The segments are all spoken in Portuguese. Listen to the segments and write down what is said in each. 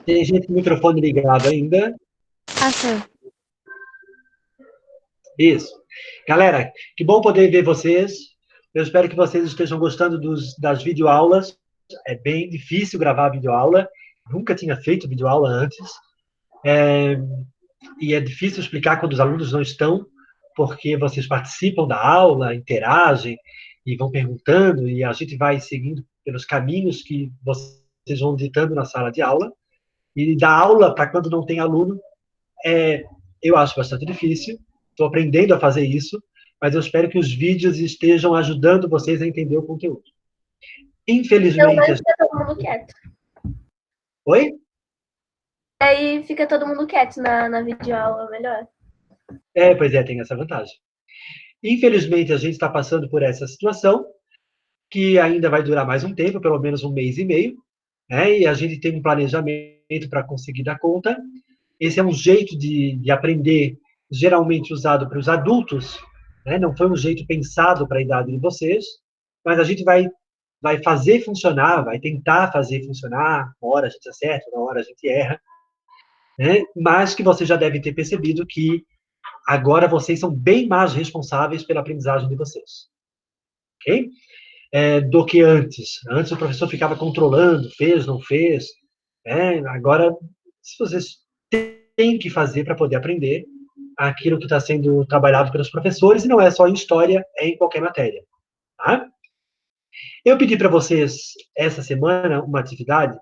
Tem gente com o microfone ligado ainda. Ah, sim. Isso. Galera, que bom poder ver vocês. Eu espero que vocês estejam gostando das videoaulas. É bem difícil gravar videoaula. Nunca tinha feito videoaula antes. E é difícil explicar quando os alunos não estão, porque vocês participam da aula, interagem e vão perguntando, e a gente vai seguindo pelos caminhos que vocês vão ditando na sala de aula. E dar aula para quando não tem aluno, é, eu acho bastante difícil. Estou aprendendo a fazer isso, mas eu espero que os vídeos estejam ajudando vocês a entender o conteúdo. Então, Infelizmente. mas fica todo mundo quieto. Oi? Aí fica todo mundo quieto na videoaula, melhor. Pois é, tem essa vantagem. Infelizmente, a gente está passando por essa situação, que ainda vai durar mais um tempo, pelo menos um mês e meio, né? E a gente tem um planejamento para conseguir dar conta. Esse é um jeito de aprender geralmente usado para os adultos, né? Não foi um jeito pensado para a idade de vocês, mas a gente vai fazer funcionar, vai tentar fazer funcionar. Uma hora a gente acerta, uma hora a gente erra, né? Mas que vocês já devem ter percebido que agora vocês são bem mais responsáveis pela aprendizagem de vocês, ok? Do que antes. Antes o professor ficava controlando, fez, não fez. Agora, se vocês têm que fazer para poder aprender aquilo que está sendo trabalhado pelos professores, e não é só em história, é em qualquer matéria. Tá? Eu pedi para vocês, essa semana, uma atividade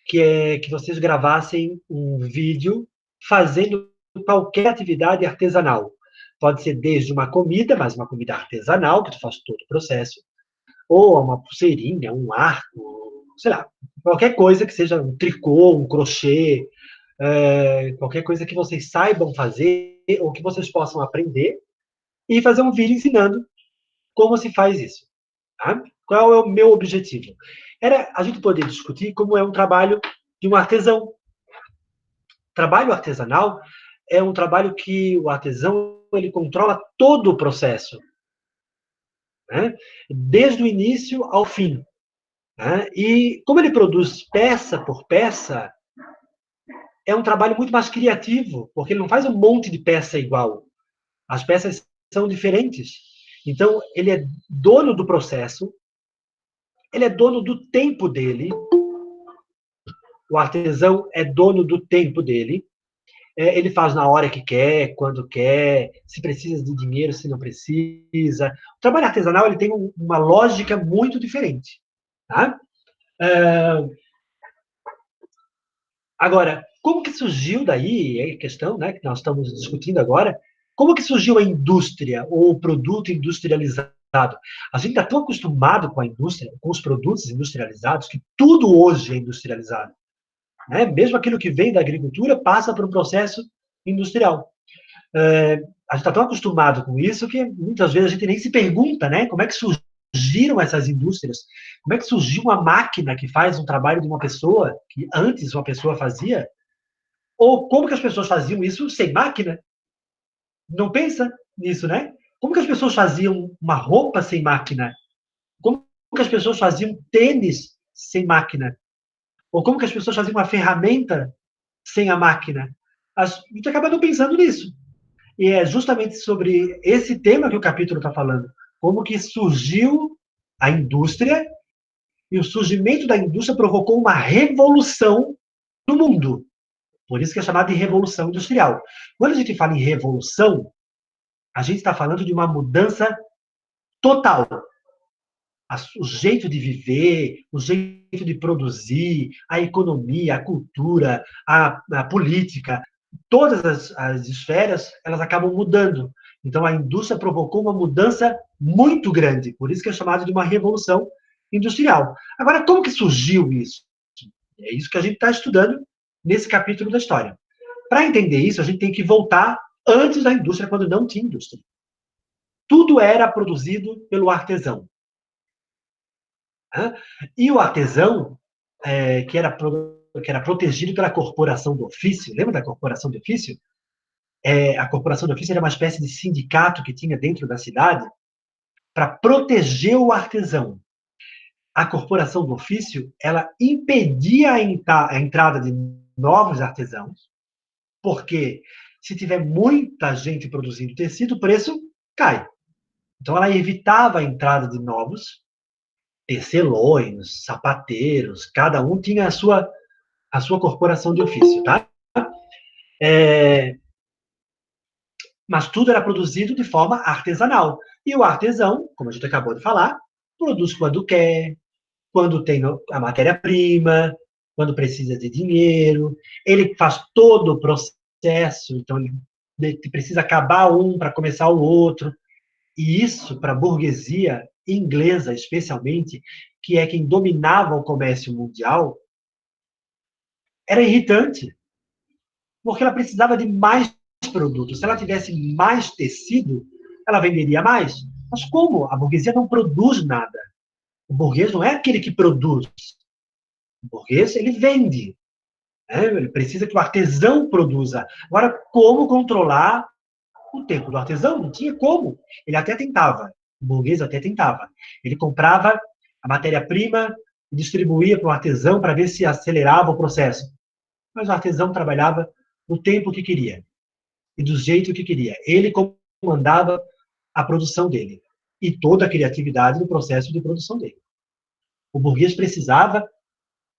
que é que vocês gravassem um vídeo fazendo qualquer atividade artesanal. Pode ser desde uma comida, mas uma comida artesanal, que tu faz todo o processo, ou uma pulseirinha, um arco, sei lá, qualquer coisa que seja um tricô, um crochê, qualquer coisa que vocês saibam fazer ou que vocês possam aprender e fazer um vídeo ensinando como se faz isso. Tá? Qual é o meu objetivo? Era a gente poder discutir como é um trabalho de um artesão. Trabalho artesanal é um trabalho que o artesão ele controla todo o processo, né? Desde o início ao fim. Né? E como ele produz peça por peça, é um trabalho muito mais criativo, porque ele não faz um monte de peça igual. As peças são diferentes. Então, ele é dono do processo, ele é dono do tempo dele, o artesão é dono do tempo dele, ele faz na hora que quer, quando quer, se precisa de dinheiro, se não precisa. O trabalho artesanal ele tem uma lógica muito diferente. Tá? Agora, como que surgiu daí, é a questão né, que nós estamos discutindo agora, como que surgiu a indústria ou o produto industrializado? A gente está tão acostumado com a indústria, com os produtos industrializados, que tudo hoje é industrializado. Né? Mesmo aquilo que vem da agricultura passa por um processo industrial. A gente está tão acostumado com isso que muitas vezes a gente nem se pergunta né, como é que surgiram essas indústrias, como é que surgiu uma máquina que faz um trabalho de uma pessoa, que antes uma pessoa fazia, ou como que as pessoas faziam isso sem máquina? Não pensa nisso, né? Como que as pessoas faziam uma roupa sem máquina? Como que as pessoas faziam tênis sem máquina? Ou como que as pessoas faziam uma ferramenta sem a máquina? A gente acaba não pensando nisso. E é justamente sobre esse tema que o capítulo está falando. Como que surgiu a indústria e o surgimento da indústria provocou uma revolução no mundo. Por isso que é chamado de revolução industrial. Quando a gente fala em revolução, a gente está falando de uma mudança total. O jeito de viver, o jeito de produzir, a economia, a cultura, a política, todas as esferas, elas acabam mudando. Então, a indústria provocou uma mudança muito grande, por isso que é chamado de uma revolução industrial. Agora, como que surgiu isso? É isso que a gente está estudando nesse capítulo da história. Para entender isso, a gente tem que voltar antes da indústria, quando não tinha indústria. Tudo era produzido pelo artesão. E o artesão, que era protegido pela corporação do ofício, lembra da corporação do ofício? A corporação do ofício era uma espécie de sindicato que tinha dentro da cidade para proteger o artesão. A corporação do ofício, ela impedia a entrada de novos artesãos, porque se tiver muita gente produzindo tecido, o preço cai. Então, ela evitava a entrada de novos tecelões, sapateiros, cada um tinha a sua corporação de ofício, tá? Mas tudo era produzido de forma artesanal. E o artesão, como a gente acabou de falar, produz quando quer, quando tem a matéria-prima, quando precisa de dinheiro, ele faz todo o processo, então ele precisa acabar um para começar o outro. E isso, para a burguesia inglesa, especialmente, que é quem dominava o comércio mundial, era irritante, porque ela precisava de mais produtos. Se ela tivesse mais tecido, ela venderia mais. Mas como? A burguesia não produz nada. O burguês não é aquele que produz. O burguês, ele vende. Né? Ele precisa que o artesão produza. Agora, como controlar o tempo do artesão? Não tinha como. Ele até tentava. O burguês até tentava. Ele comprava a matéria-prima e distribuía para o artesão para ver se acelerava o processo. Mas o artesão trabalhava no tempo que queria e do jeito que queria. Ele comandava a produção dele e toda a criatividade no processo de produção dele. O burguês precisava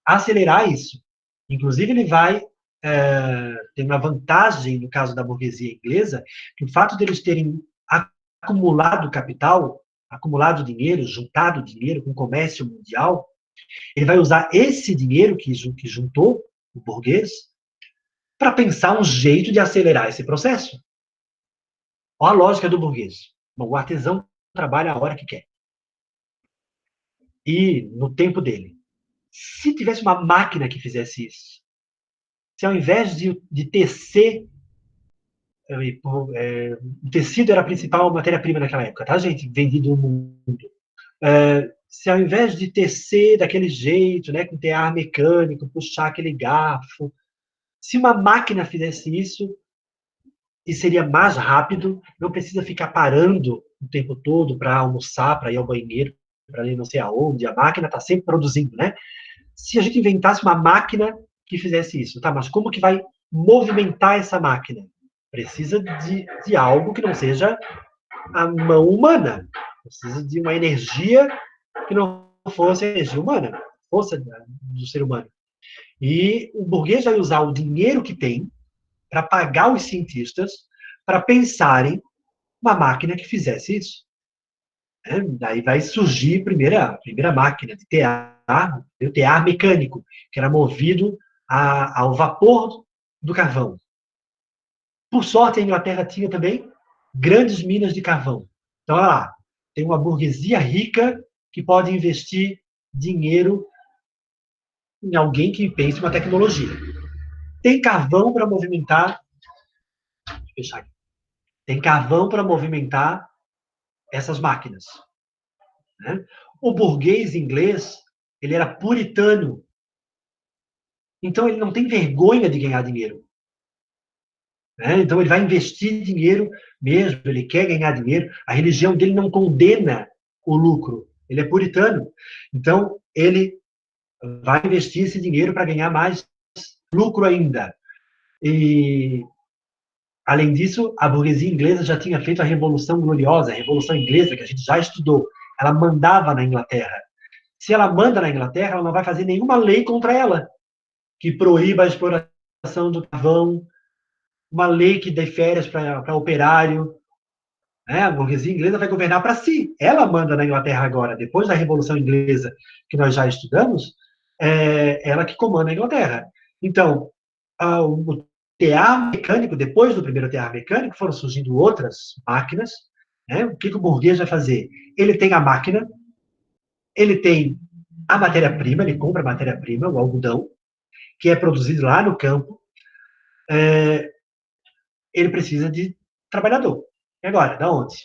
acelerar isso. Inclusive, ele vai tem uma vantagem no caso da burguesia inglesa, que o fato deles terem acumulado capital, acumulado dinheiro, juntado dinheiro com o comércio mundial, ele vai usar esse dinheiro que juntou, o burguês, para pensar um jeito de acelerar esse processo. Olha a lógica do burguês. Bom, o artesão trabalha a hora que quer. E no tempo dele. Se tivesse uma máquina que fizesse isso, se ao invés de tecer, o tecido era a principal matéria-prima naquela época, tá, gente? Vendido no mundo. Se ao invés de tecer daquele jeito, né, com tear mecânico, puxar aquele garfo, se uma máquina fizesse isso, e seria mais rápido, não precisa ficar parando o tempo todo para almoçar, para ir ao banheiro, para ir não sei aonde, a máquina está sempre produzindo, né? Se a gente inventasse uma máquina que fizesse isso, tá? Mas como que vai movimentar essa máquina? Precisa de algo que não seja a mão humana. Precisa de uma energia que não fosse a energia humana, força do ser humano. E o burguês vai usar o dinheiro que tem para pagar os cientistas para pensarem uma máquina que fizesse isso. Daí vai surgir a primeira máquina de tear, o tear mecânico, que era movido ao vapor do carvão. Por sorte, a Inglaterra tinha também grandes minas de carvão. Então, olha lá, tem uma burguesia rica que pode investir dinheiro em alguém que pense uma tecnologia. Tem carvão para movimentar. Deixa eu fechar aqui. Tem carvão para movimentar essas máquinas. Né? O burguês inglês, ele era puritano. Então, ele não tem vergonha de ganhar dinheiro. Né? Então, ele vai investir dinheiro mesmo, ele quer ganhar dinheiro. A religião dele não condena o lucro. Ele é puritano. Então, ele vai investir esse dinheiro para ganhar mais lucro ainda. E, além disso, a burguesia inglesa já tinha feito a Revolução Gloriosa, a Revolução Inglesa, que a gente já estudou. Ela mandava na Inglaterra. Se ela manda na Inglaterra, ela não vai fazer nenhuma lei contra ela, que proíba a exploração do carvão, uma lei que dê férias para operário. Né? A burguesia inglesa vai governar para si. Ela manda na Inglaterra agora, depois da Revolução Inglesa, que nós já estudamos, ela que comanda a Inglaterra. Então, o tear mecânico, depois do primeiro tear mecânico, foram surgindo outras máquinas. Né? O que o burguês vai fazer? Ele tem a máquina, ele tem a matéria-prima, ele compra a matéria-prima, o algodão, que é produzido lá no campo, ele precisa de trabalhador. E agora, da onde?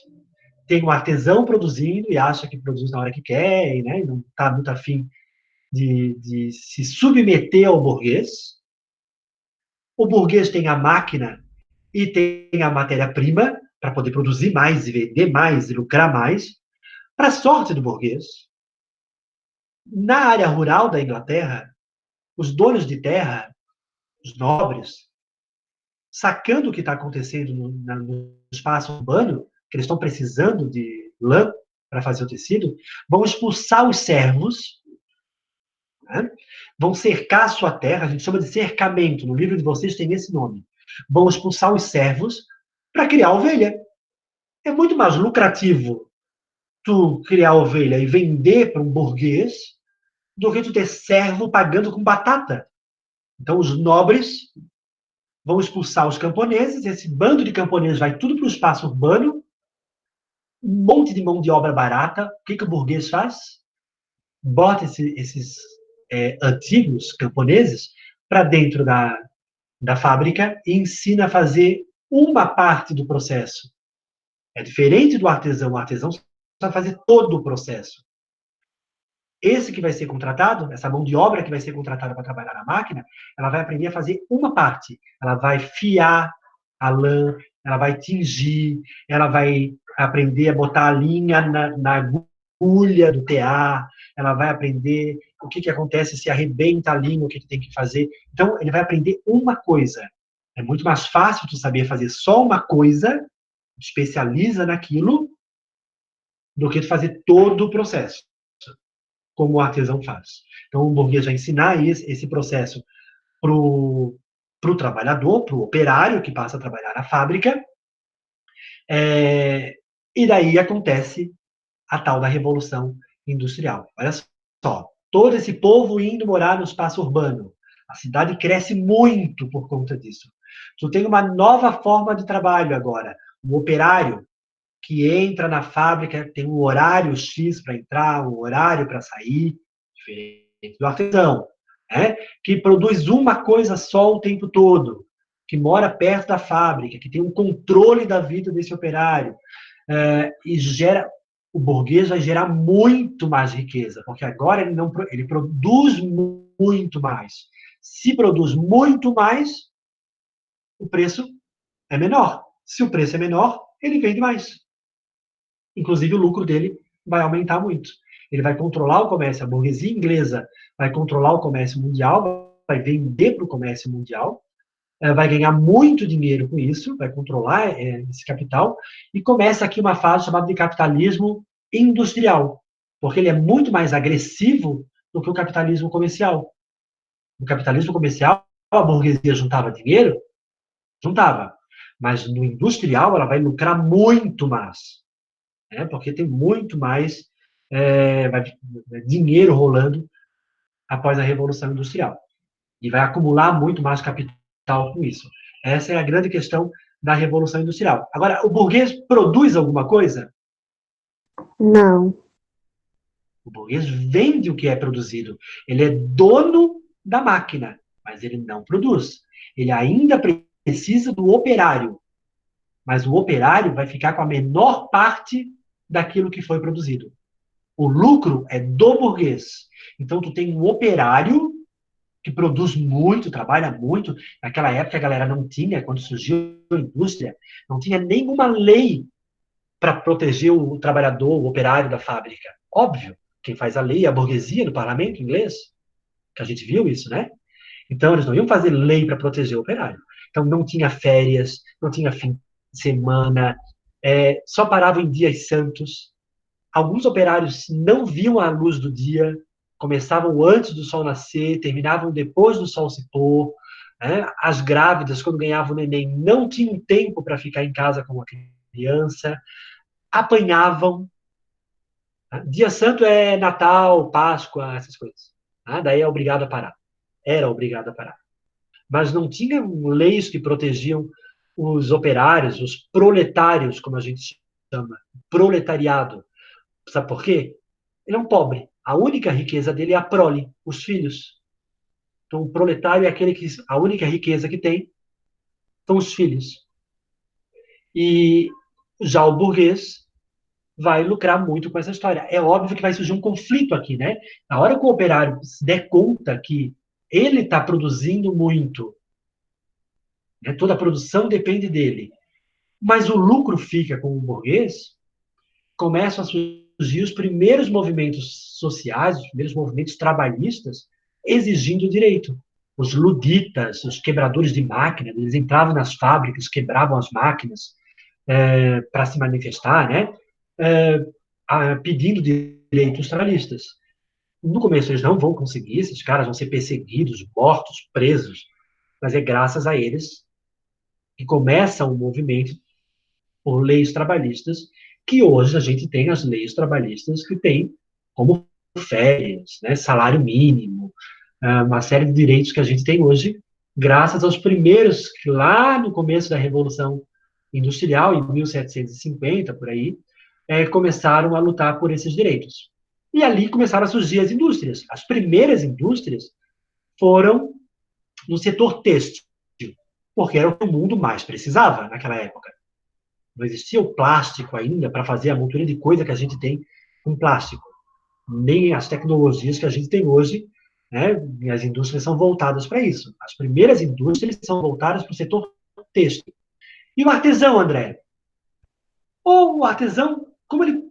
Tem um artesão produzindo e acha que produz na hora que quer, e, né, não está muito afim de se submeter ao burguês. O burguês tem a máquina e tem a matéria-prima para poder produzir mais e vender mais e lucrar mais. Para a sorte do burguês, na área rural da Inglaterra, os donos de terra os nobres, sacando o que está acontecendo no espaço urbano, que eles estão precisando de lã para fazer o tecido, vão expulsar os servos, né? Vão cercar a sua terra, a gente chama de cercamento, no livro de vocês tem esse nome. Vão expulsar os servos para criar ovelha. É muito mais lucrativo tu criar ovelha e vender para um burguês do que tu ter servo pagando com batata. Então, os nobres vão expulsar os camponeses, esse bando de camponeses vai tudo para o espaço urbano, um monte de mão de obra barata. O que o burguês faz? Bota esses antigos camponeses para dentro da fábrica e ensina a fazer uma parte do processo. É diferente do artesão. O artesão vai fazer todo o processo. Esse que vai ser contratado, essa mão de obra que vai ser contratada para trabalhar na máquina, ela vai aprender a fazer uma parte. Ela vai fiar a lã, ela vai tingir, ela vai aprender a botar a linha na agulha do tear, ela vai aprender o que acontece se arrebenta a linha, o que tem que fazer. Então, ele vai aprender uma coisa. É muito mais fácil tu saber fazer só uma coisa, especializa naquilo, do que tu fazer todo o processo, como o artesão faz. Então, o burguês vai ensinar esse processo para o trabalhador, para o operário que passa a trabalhar na fábrica, e daí acontece a tal da Revolução Industrial. Olha só, todo esse povo indo morar no espaço urbano. A cidade cresce muito por conta disso. Tu tem uma nova forma de trabalho agora. Um operário que entra na fábrica, tem um horário X para entrar, um horário para sair, diferente do artesão, né? Que produz uma coisa só o tempo todo, que mora perto da fábrica, que tem um controle da vida desse operário, e gera, o burguês vai gerar muito mais riqueza, porque agora ele produz muito mais. Se produz muito mais, o preço é menor. Se o preço é menor, ele vende mais. Inclusive, o lucro dele vai aumentar muito. Ele vai controlar o comércio. A burguesia inglesa vai controlar o comércio mundial, vai vender para o comércio mundial, vai ganhar muito dinheiro com isso, vai controlar esse capital, e começa aqui uma fase chamada de capitalismo industrial, porque ele é muito mais agressivo do que o capitalismo comercial. No capitalismo comercial, a burguesia juntava dinheiro? Juntava. Mas no industrial, ela vai lucrar muito mais, porque tem muito mais dinheiro rolando após a Revolução Industrial. E vai acumular muito mais capital com isso. Essa é a grande questão da Revolução Industrial. Agora, o burguês produz alguma coisa? Não. O burguês vende o que é produzido. Ele é dono da máquina, mas ele não produz. Ele ainda precisa do operário, mas o operário vai ficar com a menor parte daquilo que foi produzido. O lucro é do burguês. Então, tu tem um operário que produz muito, trabalha muito. Naquela época, a galera não tinha, quando surgiu a indústria, não tinha nenhuma lei para proteger o trabalhador, o operário da fábrica. Óbvio, quem faz a lei é a burguesia do parlamento inglês, que a gente viu isso, né? Então, eles não iam fazer lei para proteger o operário. Então, não tinha férias, não tinha fim de semana, só parava em dias santos. Alguns operários não viam a luz do dia, começavam antes do sol nascer, terminavam depois do sol se pôr. Né? As grávidas, quando ganhavam neném, não tinham tempo para ficar em casa com a criança, apanhavam. Né? Dia santo é Natal, Páscoa, essas coisas. Né? Daí é obrigado a parar. Era obrigado a parar. Mas não tinha leis que protegiam os operários, os proletários, como a gente chama, proletariado. Sabe por quê? Ele é um pobre. A única riqueza dele é a prole, os filhos. Então, o proletário é aquele que a única riqueza que tem são os filhos. E já o burguês vai lucrar muito com essa história. É óbvio que vai surgir um conflito aqui, né? Na hora que o operário se der conta que ele está produzindo muito, né? Toda a produção depende dele, mas o lucro fica com o burguês, começam a surgir os primeiros movimentos sociais, os primeiros movimentos trabalhistas, exigindo direito. os luditas, os quebradores de máquinas, eles entravam nas fábricas, quebravam as máquinas para se manifestar, né? Pedindo direitos trabalhistas. No começo eles não vão conseguir, esses caras vão ser perseguidos, mortos, presos, mas é graças a eles que começa um movimento por leis trabalhistas, que hoje a gente tem as leis trabalhistas que tem como férias, né, salário mínimo, uma série de direitos que a gente tem hoje, graças aos primeiros, que lá no começo da Revolução Industrial, em 1750, por aí, começaram a lutar por esses direitos. E ali começaram a surgir as indústrias. As primeiras indústrias foram no setor têxtil, porque era o que o mundo mais precisava naquela época. Não existia o plástico ainda para fazer a montoria de coisa que a gente tem com plástico. Nem as tecnologias que a gente tem hoje, né? E as indústrias são voltadas para isso. As primeiras indústrias são voltadas para o setor têxtil. E o artesão, André? Ou o artesão, como ele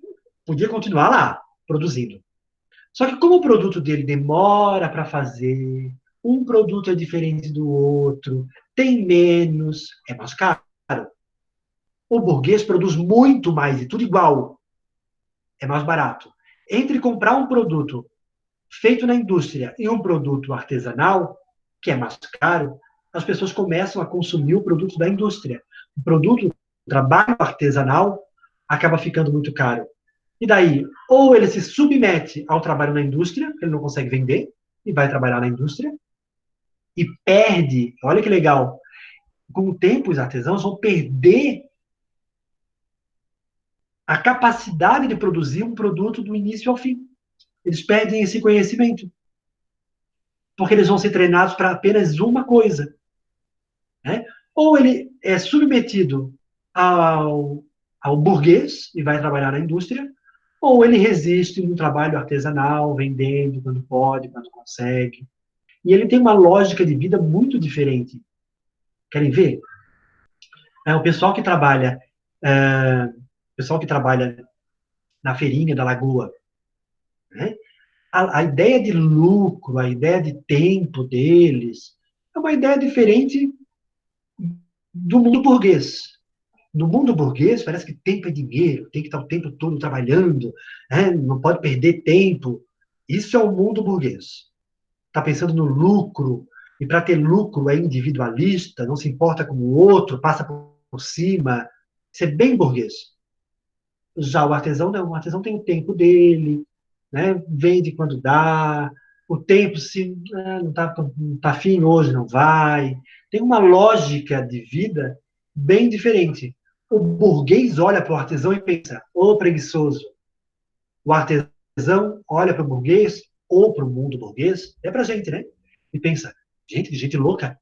podia continuar lá, produzindo. Só que como o produto dele demora para fazer, um produto é diferente do outro, tem menos, é mais caro. O burguês produz muito mais e tudo igual, é mais barato. Entre comprar um produto feito na indústria e um produto artesanal, que é mais caro, as pessoas começam a consumir o produto da indústria. O produto, o trabalho artesanal, acaba ficando muito caro. E daí, ou ele se submete ao trabalho na indústria, ele não consegue vender, e vai trabalhar na indústria, e perde, olha que legal, com o tempo os artesãos vão perder a capacidade de produzir um produto do início ao fim. Eles perdem esse conhecimento. Porque eles vão ser treinados para apenas uma coisa. Né? Ou ele é submetido ao burguês e vai trabalhar na indústria, ou ele resiste no trabalho artesanal, vendendo quando pode, quando consegue. E ele tem uma lógica de vida muito diferente. Querem ver? O pessoal que trabalha na feirinha da Lagoa, né? A ideia de lucro, a ideia de tempo deles, é uma ideia diferente do mundo burguês. No mundo burguês, parece que tempo é dinheiro, tem que estar o tempo todo trabalhando, né? Não pode perder tempo. Isso é o mundo burguês. Está pensando no lucro, e para ter lucro é individualista, não se importa com o outro, passa por cima. Isso é bem burguês. Já o artesão não, o artesão tem o tempo dele, né? Vende quando dá, o tempo, se não tá afim hoje, não vai. Tem uma lógica de vida bem diferente. O burguês olha para o artesão e pensa, ô preguiçoso. O artesão olha para o burguês, ou para o mundo burguês, é para a gente, né? E pensa, gente, que gente louca,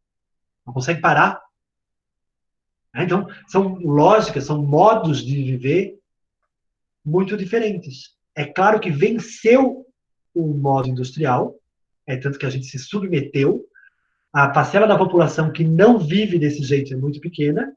não consegue parar. Então, são lógicas, são modos de viver muito diferentes. É claro que venceu o modo industrial, tanto que a gente se submeteu. A parcela da população que não vive desse jeito é muito pequena.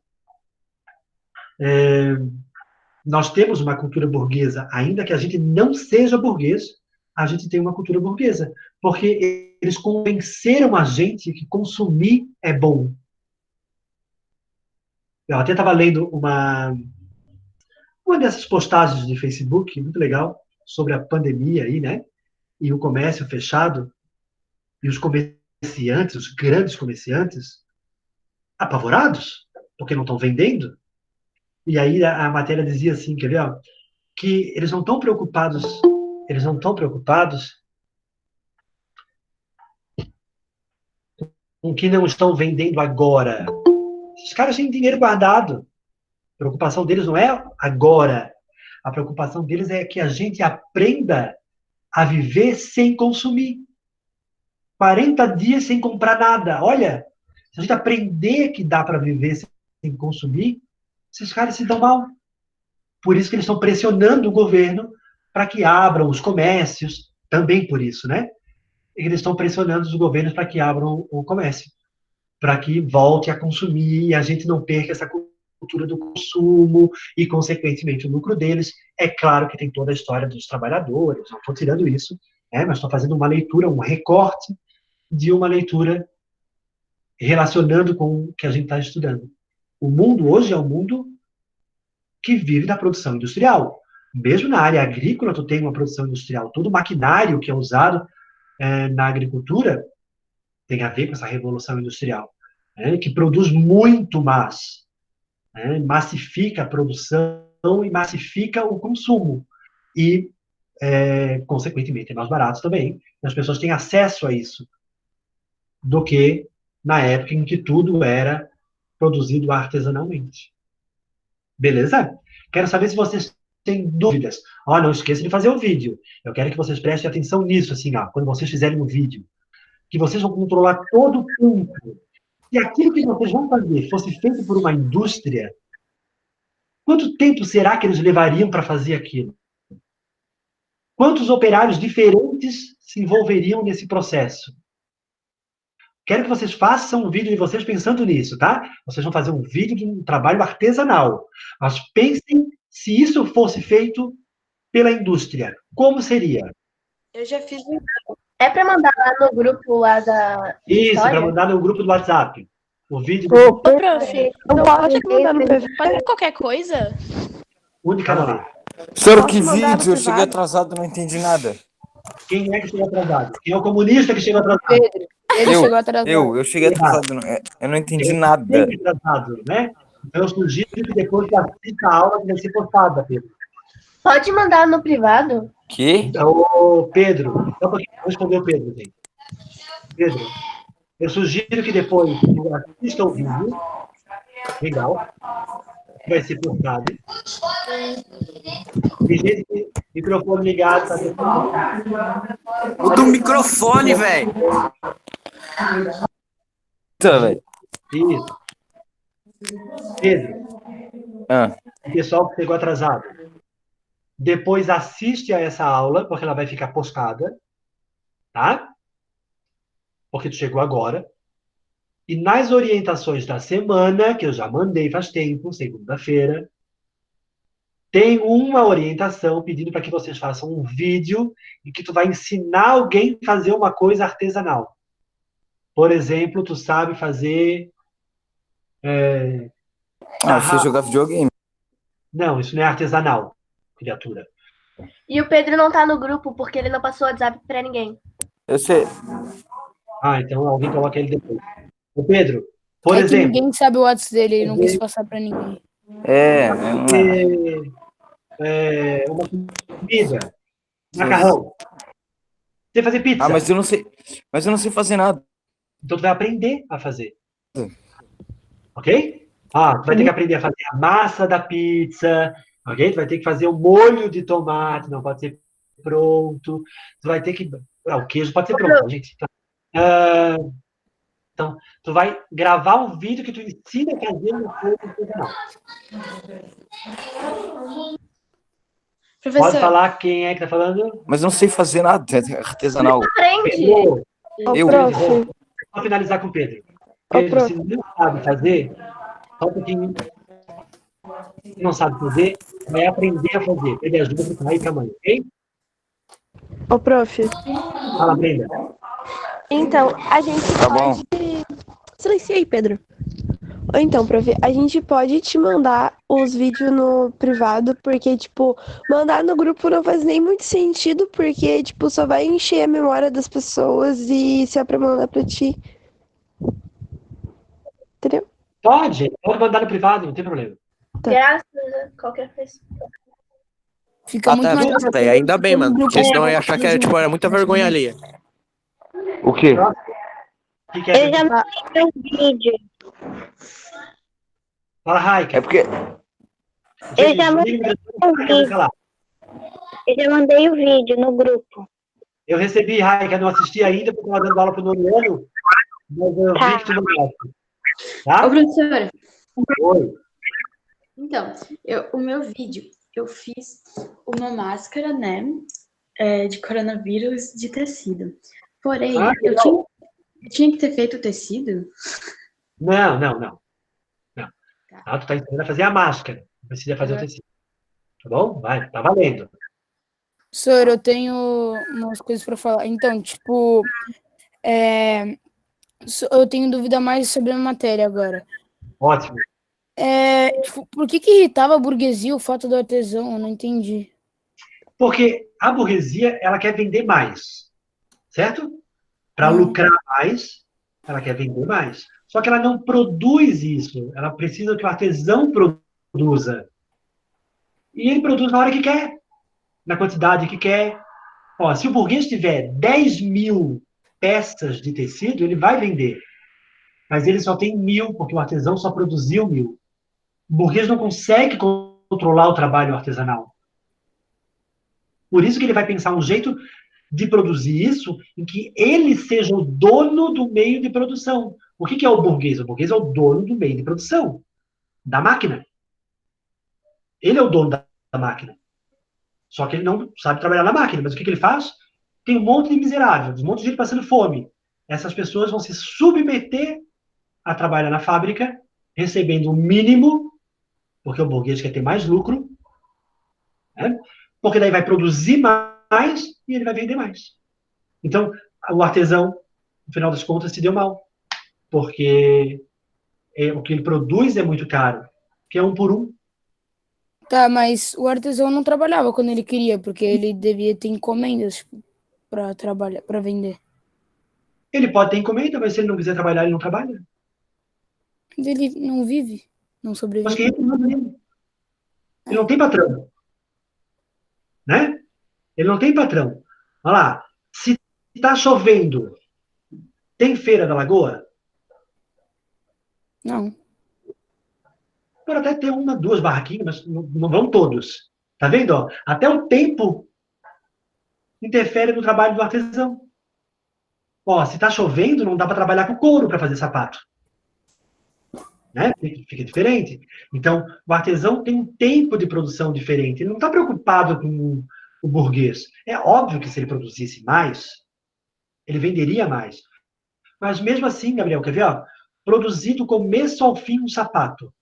Nós temos uma cultura burguesa, ainda que a gente não seja burguês, a gente tem uma cultura burguesa, porque eles convenceram a gente que consumir é bom. Eu até estava lendo uma dessas postagens de Facebook, muito legal, sobre a pandemia aí, né? E o comércio fechado, e os comerciantes, os grandes comerciantes, apavorados, porque não estão vendendo. E aí a matéria dizia assim, quer ver, ó, que eles não estão preocupados com o que não estão vendendo agora. Os caras têm dinheiro guardado. A preocupação deles não é agora. A preocupação deles é que a gente aprenda a viver sem consumir. 40 dias sem comprar nada. Olha, se a gente aprender que dá para viver sem consumir, esses caras se dão mal. Por isso que eles estão pressionando o governo para que abram os comércios, também por isso, né? Eles estão pressionando os governos para que abram o comércio, para que volte a consumir e a gente não perca essa cultura do consumo e, consequentemente, o lucro deles. É claro que tem toda a história dos trabalhadores, não estou tirando isso, mas estou fazendo uma leitura, um recorte de uma leitura relacionando com o que a gente está estudando. O mundo hoje é um mundo que vive da produção industrial. Mesmo na área agrícola, tu tem uma produção industrial. Todo o maquinário que é usado na agricultura tem a ver com essa revolução industrial, né, que produz muito mais, né, massifica a produção e massifica o consumo. E, consequentemente, é mais barato também. As pessoas têm acesso a isso do que na época em que tudo era produzido artesanalmente. Beleza? Quero saber se vocês têm dúvidas. Ó, não esqueça de fazer o vídeo. Eu quero que vocês prestem atenção nisso, assim, ó, quando vocês fizerem o vídeo. Que vocês vão controlar todo o tempo. Se aquilo que vocês vão fazer fosse feito por uma indústria, quanto tempo será que eles levariam para fazer aquilo? Quantos operários diferentes se envolveriam nesse processo? Quero que vocês façam um vídeo de vocês pensando nisso, tá? Vocês vão fazer um vídeo de um trabalho artesanal. Mas pensem se isso fosse feito pela indústria. Como seria? Eu já fiz um. É pra mandar lá no grupo lá da Isso, para história? mandar no grupo do WhatsApp. O vídeo Ô, Ô, prof, não pode mandar no PV. pode ser qualquer coisa? única não. Senhor, Posso que mandar no vídeo? Eu cheguei privado? atrasado, não entendi nada. Quem é que chegou atrasado? Quem é o comunista que chegou atrasado? Pedro. Ele Eu, chegou atrasado. eu cheguei atrasado, eu não entendi nada. Sempre atrasado, né? Então eu sugiro que depois da assista a aula que vai ser postada, Pedro. Pode mandar no privado? Que? Ô, Pedro, só para responder o Pedro, gente. Pedro, eu sugiro que depois assista o vídeo. Legal. Vai ser postado. Tem gente que microfone ligado, tá? Muda o microfone, velho. Tá, velho. Isso. Pedro, Ah, o pessoal que chegou atrasado, depois assiste a essa aula, porque ela vai ficar postada, tá? Porque tu chegou agora. E nas orientações da semana, que eu já mandei faz tempo, segunda-feira, tem uma orientação pedindo para que vocês façam um vídeo em que tu vai ensinar alguém a fazer uma coisa artesanal. Por exemplo, tu sabe fazer... você jogar videogame. Não, isso não é artesanal, criatura. E o Pedro não tá no grupo porque ele não passou o WhatsApp pra ninguém. Eu sei. Ah, então alguém coloca ele depois. O Pedro, por É que exemplo, ninguém sabe o WhatsApp dele, ele não quis passar pra ninguém. uma comida, macarrão. Você fazer pizza. Ah, mas eu não sei fazer nada. Então tu vai aprender a fazer. Ok? Ah, tu vai ter que aprender a fazer a massa da pizza, ok? Tu vai ter que fazer o molho de tomate, não pode ser pronto. Tu vai ter que... o queijo pode ser pronto, gente. Então, tu vai gravar um vídeo que tu ensina a fazer uma coisa artesanal. Pode Professor, falar quem é que tá falando? Mas eu não sei fazer nada artesanal. Aprende! Pedro, Ô, Eu- prof. vou finalizar com o Pedro. Ô, Pedro, prof. se não sabe fazer, só porque não sabe fazer, vai aprender a fazer. Ele ajuda para o pai e para a mãe, ok? Ô, prof. Fala, Brenda. Então, a gente Tá bom. pode... Silencia aí, Pedro. Ou então, prof, a gente pode te mandar os vídeos no privado, porque, tipo, mandar no grupo não faz nem muito sentido, porque, tipo, só vai encher a memória das pessoas e se é pra mandar pra ti. Entendeu? Pode mandar no privado, não tem problema. Graças a qualquer pessoa. Fica muito mais Tá, velho, ainda bem, mano. Porque senão eu ia achar que era, tipo, era muita vergonha alheia. O quê? O que é? Eu já mandei um vídeo. Fala, Raika. É porque... Eu já mandei o vídeo no grupo. Eu recebi, Raika, não assisti ainda, porque eu estava dando aula para o Noriano, mas eu vi que tu mandaste. Tá? ô, professora, Oi. então, o meu vídeo, eu fiz uma máscara, né, de coronavírus de tecido. Porém, Ah, eu tinha que ter feito o tecido. Não. Tá, tu tá ensinando a fazer a máscara. Não precisa fazer o tecido. Tá bom? Vai, tá valendo. Senhor, eu tenho umas coisas pra falar. Então, tipo, Eu tenho dúvida mais sobre a matéria agora. Ótimo. Tipo, por que irritava a burguesia o fato do artesão? Eu não entendi. Porque a burguesia, ela quer vender mais, certo? Para lucrar mais, ela quer vender mais. Só que ela não produz isso. Ela precisa que o artesão produza. E ele produz na hora que quer, na quantidade que quer. Ó, se o burguês tiver 10.000 peças de tecido, ele vai vender. Mas ele só tem 1.000, porque o artesão só produziu 1.000. O burguês não consegue controlar o trabalho artesanal. Por isso que ele vai pensar um jeito de produzir isso em que ele seja o dono do meio de produção. O que é o burguês? O burguês é o dono do meio de produção, da máquina. Ele é o dono da máquina. Só que ele não sabe trabalhar na máquina. Mas o que ele faz? Tem um monte de miseráveis, um monte de gente passando fome. Essas pessoas vão se submeter a trabalhar na fábrica, recebendo o mínimo, porque o burguês quer ter mais lucro, né? Porque daí vai produzir mais e ele vai vender mais. Então, o artesão, no final das contas, se deu mal. Porque o que ele produz é muito caro, que é um por um. Tá, mas o artesão não trabalhava quando ele queria, porque ele devia ter encomendas para trabalhar, para vender. Ele pode ter encomenda, mas se ele não quiser trabalhar, ele não trabalha. Ele não vive, não Mas sobrevive. quem ele não tem patrão. Né? Ele não tem patrão. Olha lá, se está chovendo, tem feira da Lagoa? Não. Pode até ter uma, duas barraquinhas, mas não vão todos. Tá vendo? Ó? Até o tempo interfere no trabalho do artesão. Ó, se está chovendo, não dá para trabalhar com couro para fazer sapato. Né? Fica diferente. Então, o artesão tem um tempo de produção diferente. Ele não está preocupado com o burguês. É óbvio que se ele produzisse mais, ele venderia mais. Mas mesmo assim, Gabriel, quer ver? Ó? Produzir do começo ao fim um sapato.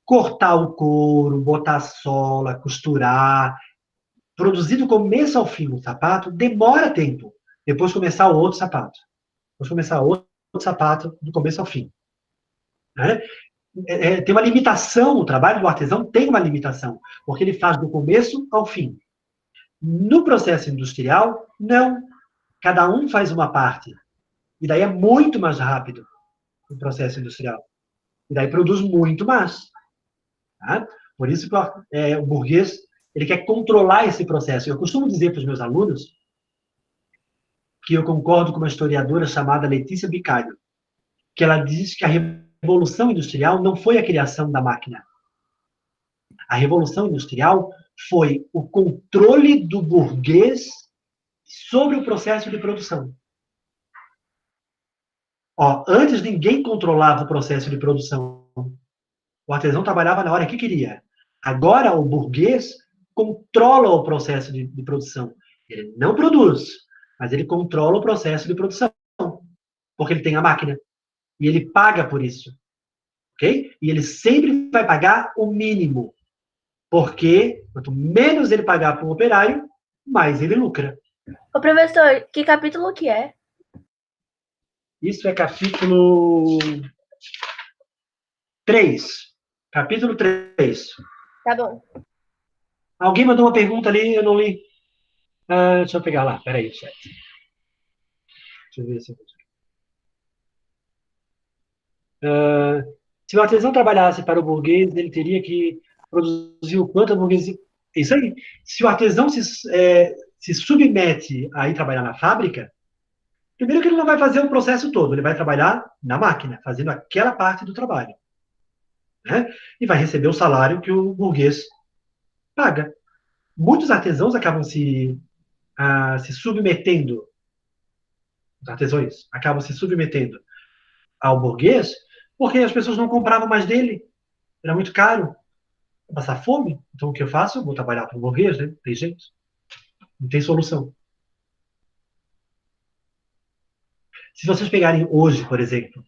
Cortar o couro, botar a sola, costurar. Produzir do começo ao fim um sapato demora tempo. Depois começar o outro sapato. Depois começar outro sapato do começo ao fim. Né? Tem uma limitação, o trabalho do artesão tem uma limitação, porque ele faz do começo ao fim. No processo industrial, não. Cada um faz uma parte. E daí é muito mais rápido o processo industrial. E daí produz muito mais. Tá? Por isso que o burguês ele quer controlar esse processo. Eu costumo dizer para os meus alunos que eu concordo com uma historiadora chamada Letícia Bicalho, que ela diz que a Revolução Industrial não foi a criação da máquina. A Revolução Industrial foi o controle do burguês sobre o processo de produção. Ó, antes ninguém controlava o processo de produção. O artesão trabalhava na hora que queria. Agora o burguês controla o processo de produção. Ele não produz, mas ele controla o processo de produção. Porque ele tem a máquina. E ele paga por isso. Ok? E ele sempre vai pagar o mínimo. Porque quanto menos ele pagar para um operário, mais ele lucra. Ô, professor, que capítulo que é? Isso é capítulo 3. Capítulo 3. Tá bom. Alguém mandou uma pergunta ali, eu não li. Deixa eu pegar lá, peraí, chat. Deixa eu ver se eu consigo. Se o artesão trabalhasse para o burguês, ele teria que produzir o quanto a burguesia... Isso aí. Se o artesão se submete a ir trabalhar na fábrica, primeiro que ele não vai fazer o processo todo, ele vai trabalhar na máquina, fazendo aquela parte do trabalho. Né? E vai receber o salário que o burguês paga. Muitos artesãos acabam se submetendo, os artesãos acabam se submetendo ao burguês porque as pessoas não compravam mais dele. Era muito caro. Vou passar fome. Então o que eu faço? Eu vou trabalhar para o burguês, né? Não tem jeito. Não tem solução. Se vocês pegarem hoje, por exemplo,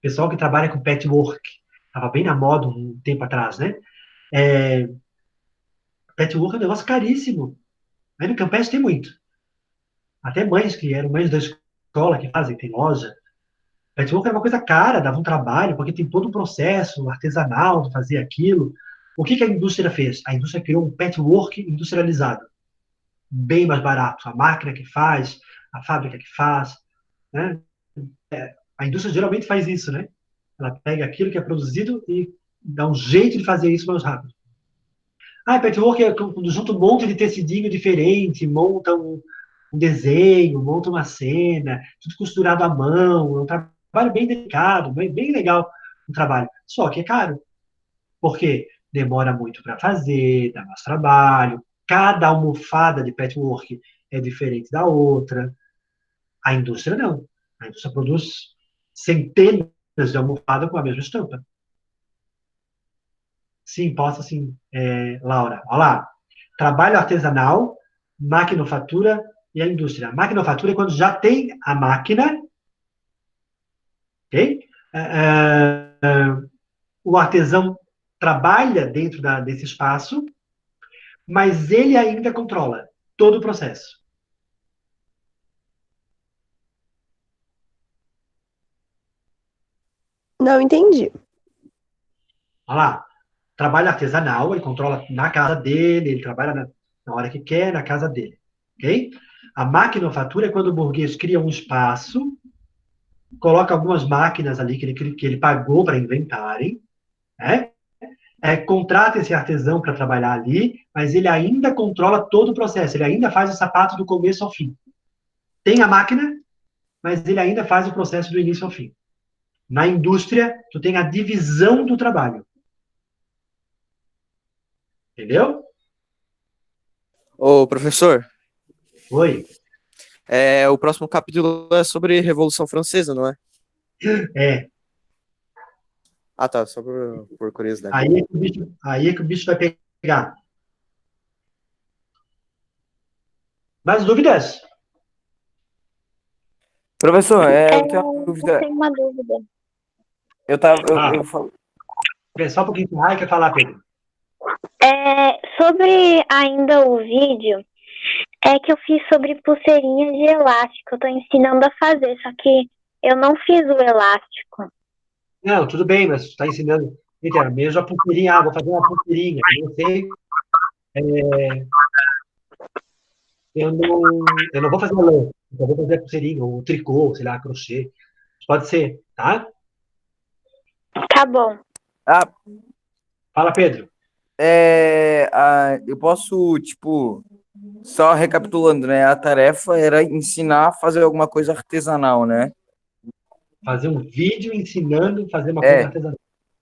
pessoal que trabalha com patchwork, estava bem na moda um tempo atrás, né? Patchwork é um negócio caríssimo. Aí no Campeche tem muito. Até mães que eram mães da escola que fazem, tem loja. Patchwork era uma coisa cara, dava um trabalho, porque tem todo um processo artesanal de fazer aquilo. O que a indústria fez? A indústria criou um patchwork industrializado, bem mais barato. A máquina que faz, a fábrica que faz, né? A indústria geralmente faz isso, né? Ela pega aquilo que é produzido e dá um jeito de fazer isso mais rápido. Patchwork é quando junta um monte de tecidinho diferente, monta um desenho, monta uma cena, tudo costurado à mão, é um trabalho bem delicado, bem legal o trabalho. Só que é caro, porque demora muito para fazer, dá mais trabalho, cada almofada de patchwork é diferente da outra. A indústria não. A indústria produz centenas de almofadas com a mesma estampa. Sim, posso sim, Laura. Olha lá. Trabalho artesanal, maquinofatura e a indústria. A maquinofatura é quando já tem a máquina, ok? O artesão trabalha dentro desse espaço, mas ele ainda controla todo o processo. Não entendi. Olha lá. Trabalho artesanal, ele controla na casa dele, ele trabalha na hora que quer, na casa dele, ok? A maquinofatura é quando o burguês cria um espaço, coloca algumas máquinas ali que ele pagou para inventarem, né? Contrata esse artesão para trabalhar ali, mas ele ainda controla todo o processo, ele ainda faz o sapato do começo ao fim. Tem a máquina, mas ele ainda faz o processo do início ao fim. Na indústria, tu tem a divisão do trabalho. Entendeu? Ô, professor, Oi. o próximo capítulo é sobre Revolução Francesa, não é? É. Ah, tá, só por curiosidade. Aí é que o bicho vai pegar. Mais dúvidas? Professor, eu tenho uma Eu dúvida. tenho uma dúvida. Eu tava. Ah, Eu falo. só um pouquinho. Quer falar, Pedro? Sobre ainda o vídeo, é que eu fiz sobre pulseirinha de elástico. Eu tô ensinando a fazer, só que eu não fiz o elástico. Não, tudo bem, mas tu está ensinando. Então, mesmo a pulseirinha, vou fazer uma pulseirinha. Eu sei, eu não vou fazer uma lã, eu vou fazer a pulseirinha, ou tricô, sei lá, crochê. Pode ser, tá? Tá bom. Ah, Fala, Pedro. eu posso, tipo, só recapitulando, né? A tarefa era ensinar a fazer alguma coisa artesanal, né? Fazer um vídeo ensinando a fazer uma coisa artesanal.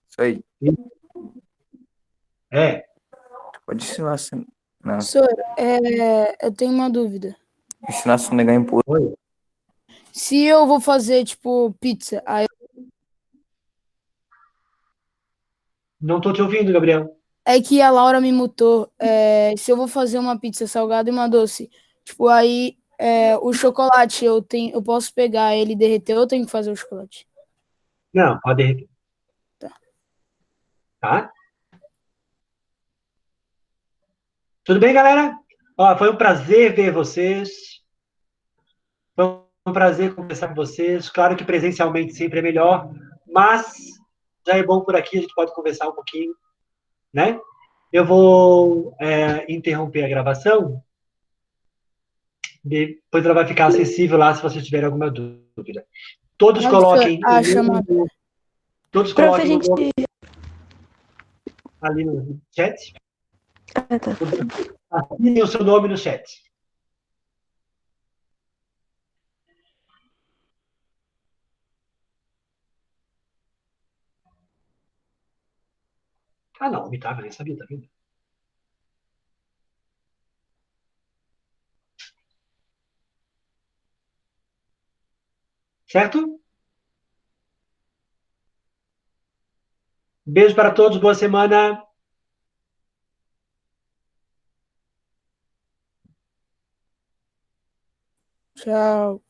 Isso aí. Pode ensinar assim. Não, Professor, eu tenho uma dúvida. ensinar a negar imposto. Oi. Se eu vou fazer, tipo, pizza, aí Não estou te ouvindo, Gabriel. é que a Laura me mutou. Se eu vou fazer uma pizza salgada e uma doce, tipo, aí o chocolate eu posso pegar ele e derreter, ou eu tenho que fazer o chocolate? Não, pode derreter. Tá. Tá? Tudo bem, galera? Ó, foi um prazer ver vocês. Foi um prazer conversar com vocês. Claro que presencialmente sempre é melhor, mas já é bom por aqui, a gente pode conversar um pouquinho, né? Eu vou interromper a gravação, depois ela vai ficar acessível lá se vocês tiverem alguma dúvida. Todos coloquem A chamada. todos Prof, a coloquem gente. ali no chat. Ah, tá. Assinem o seu nome no chat. Ah, não, imitava, nem sabia, tá vendo? Certo? Beijo para todos, boa semana. Tchau.